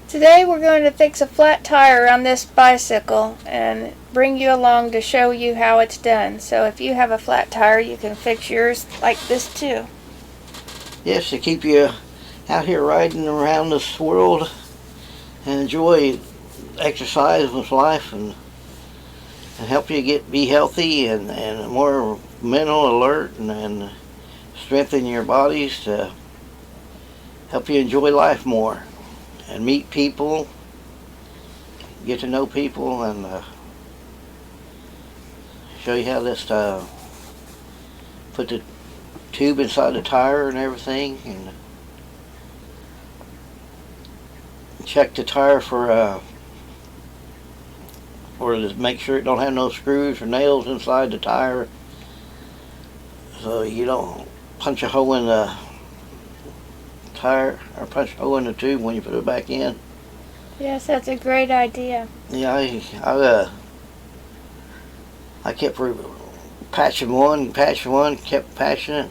Today we're going to fix a flat tire on this bicycle and bring you along to show you how it's done. So if you have a flat tire, you can fix yours like this too. Yes, to keep you out here riding around this world and enjoy exercise with life and help you be healthy and more mental alert and strengthen your bodies to help you enjoy life more and meet people, get to know people, and show you how to put the tube inside the tire and everything, and check the tire for to make sure it don't have no screws or nails inside the tire, so you don't punch a hole in the tire or punch a hole in the tube when you put it back in. Yes, that's a great idea. Yeah, I kept patching one, kept patching it.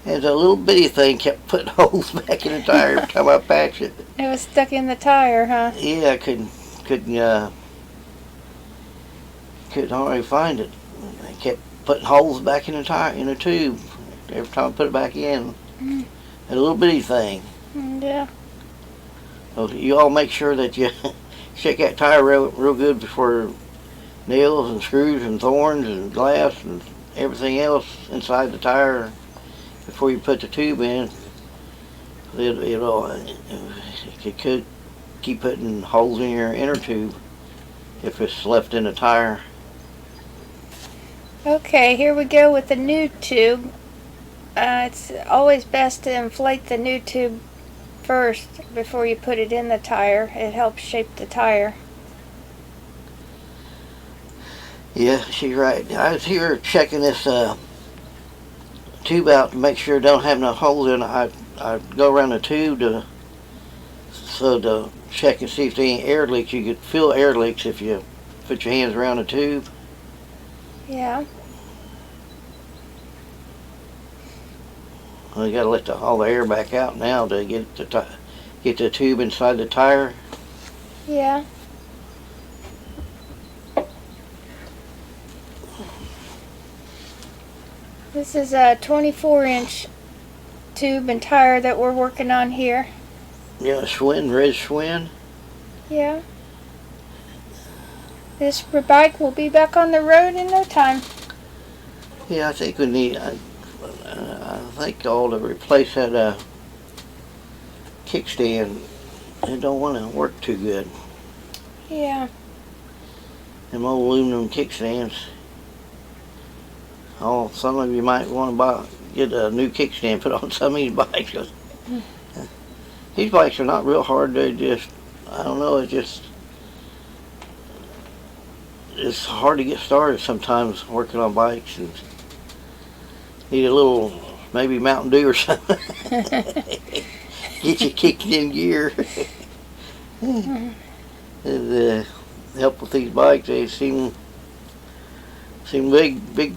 And the little bitty thing kept putting holes back in the tire every time I patched it. It was stuck in the tire, huh? Yeah, I couldn't hardly find it. I kept putting holes back in the tire, in the tube, every time I put it back in. Mm. A little bitty thing. Yeah. So you all make sure that you check that tire real good before nails and screws and thorns and glass and everything else inside the tire before you put the tube in. It could keep putting holes in your inner tube if it's left in the tire. Okay, here we go with the new tube. It's always best to inflate the new tube first before you put it in the tire. It helps shape the tire. Yeah, she's right. I was here checking this tube out to make sure it don't have no holes in it. I go around the tube to check and see if there ain't air leaks. You could feel air leaks if you put your hands around the tube. Yeah. Well, you got to let all the air back out now to get the tube inside the tire. Yeah. This is a 24-inch tube and tire that we're working on here. Yeah, Schwinn, red Schwinn. Yeah. This bike will be back on the road in no time. Yeah, I think we need. I think I ought to replace that kickstand. It don't want to work too good. Yeah. Them old aluminum kickstands. Oh, some of you might want to get a new kickstand put on some of these bikes. These bikes are not real hard. They just, I don't know, it's hard to get started sometimes working on bikes, and need a little, maybe Mountain Dew or something. Get you kicked in gear. And help with these bikes, they seem big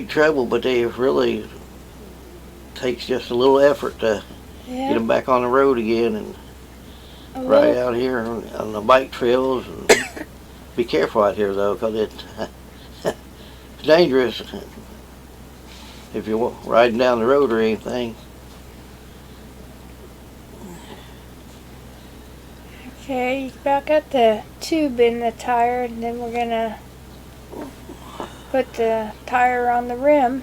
trouble, but they really takes just a little effort to get them back on the road again and ride out here on the bike trails. And be careful out here though, because it's dangerous if you're riding down the road or anything. Okay, back up the tube in the tire, and then we're gonna put the tire on the rim.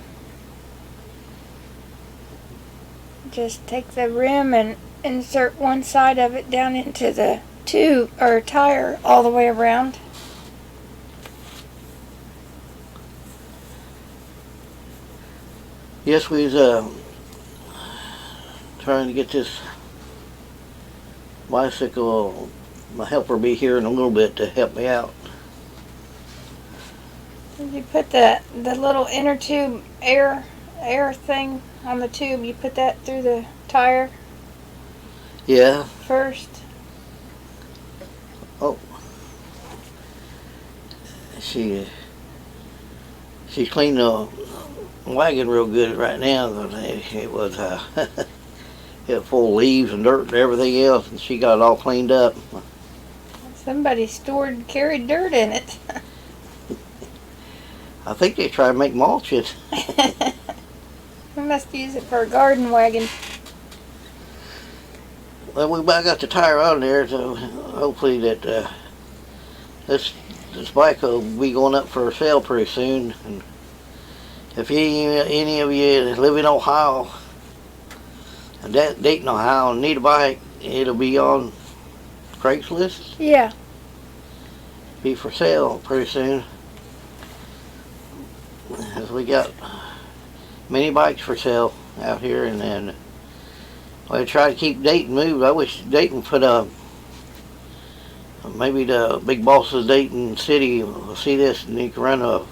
Just take the rim and insert one side of it down into the tube or tire all the way around. Yes, we was trying to get this bicycle. My helper will be here in a little bit to help me out. You put the little inner tube air thing on the tube. You put that through the tire. Yeah. First. Oh. She cleaned the wagon real good right now. It was it full of leaves and dirt and everything else, and she got it all cleaned up. Somebody stored and carried dirt in it. I think they try to make mulch it. We must use it for a garden wagon. Well, I got the tire on there, so hopefully that this bike will be going up for sale pretty soon. And if any of you live in Ohio and Dayton, Ohio, and need a bike, it'll be on Craigslist. Yeah. Be for sale pretty soon. As we got many bikes for sale out here, and I try to keep Dayton moved. I wish Dayton put maybe the big boss of Dayton City will see this, and he can run a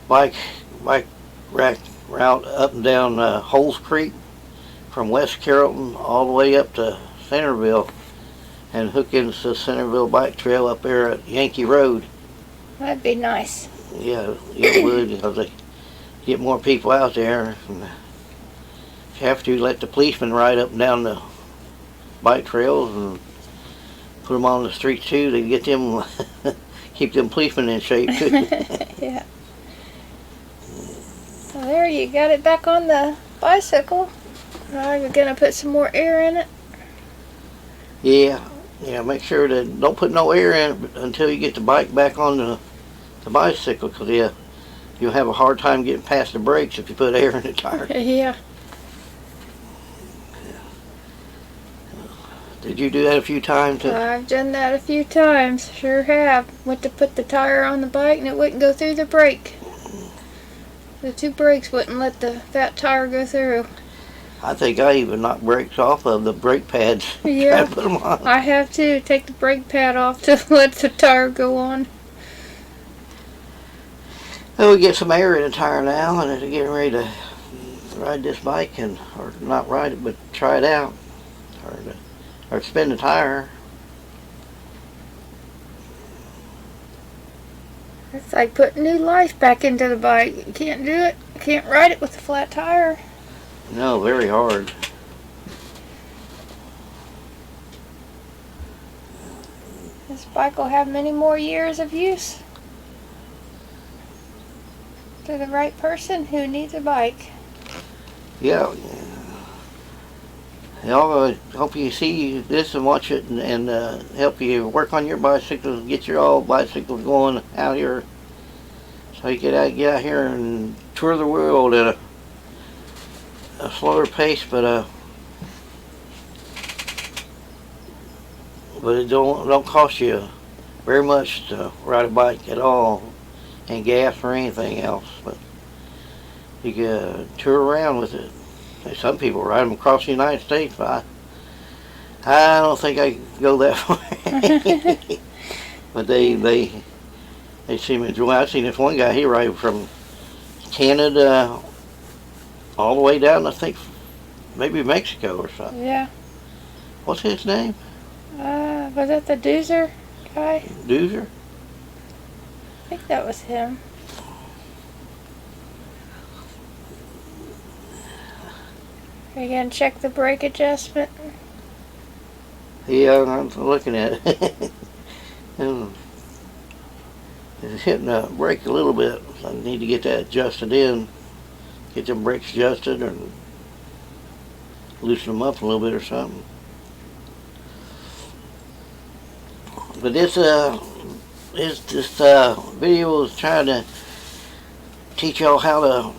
bike rack route up and down Holes Creek from West Carrollton all the way up to Centerville, and hook into the Centerville bike trail up there at Yankee Road. That'd be nice. Yeah, it would, because they get more people out there. And if you have to, let the policemen ride up and down the bike trails and put them on the streets too. They get them, keep them policemen in shape too. Yeah. Well, there, you got it back on the bicycle. Now you're gonna put some more air in it. Yeah, make sure that don't put no air in it until you get the bike back on the bicycle, because you'll have a hard time getting past the brakes if you put air in the tire. Yeah. Did you do that a few times? I've done that a few times. Sure have. Went to put the tire on the bike and it wouldn't go through the brake. The two brakes wouldn't let the fat tire go through. I think I even knocked brakes off of the brake pads. Yeah. Try to put them on. I have to take the brake pad off to let the tire go on. Well, we get some air in the tire now, and it's getting ready to ride this bike, or not ride it, but try it out, or spin the tire. It's like putting new life back into the bike. You can't do it. You can't ride it with a flat tire. No, very hard. This bike will have many more years of use. To the right person who needs a bike. Yeah. Y'all, hope you see this and watch it, and help you work on your bicycles, get your all bicycles going out here, so you get out here and tour the world at a slower pace, but it don't cost you very much to ride a bike at all, and gas or anything else. But you can tour around with it. Some people ride them across the United States, but I don't think I can go that far. But they seem to enjoy. I've seen this one guy. He ride from Canada all the way down, I think, maybe Mexico or something. Yeah. What's his name? Was that the Doozer guy? Doozer? I think that was him. Are you gonna check the brake adjustment? Yeah, I'm looking at it. It's hitting the brake a little bit. I need to get that adjusted in. Get them brakes adjusted and loosen them up a little bit or something. But this video is trying to teach y'all how to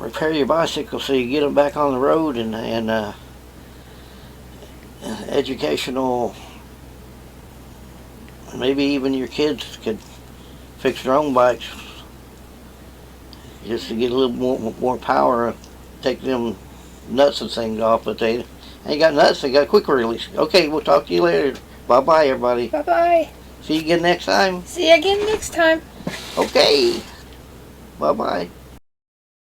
repair your bicycle so you get them back on the road, and educational. Maybe even your kids could fix their own bikes just to get a little more power, take them nuts and things off. But they ain't got nuts, they got quick release. Okay, we'll talk to you later. Bye bye, everybody. Bye bye. See you again next time. See you again next time. Okay. Bye bye.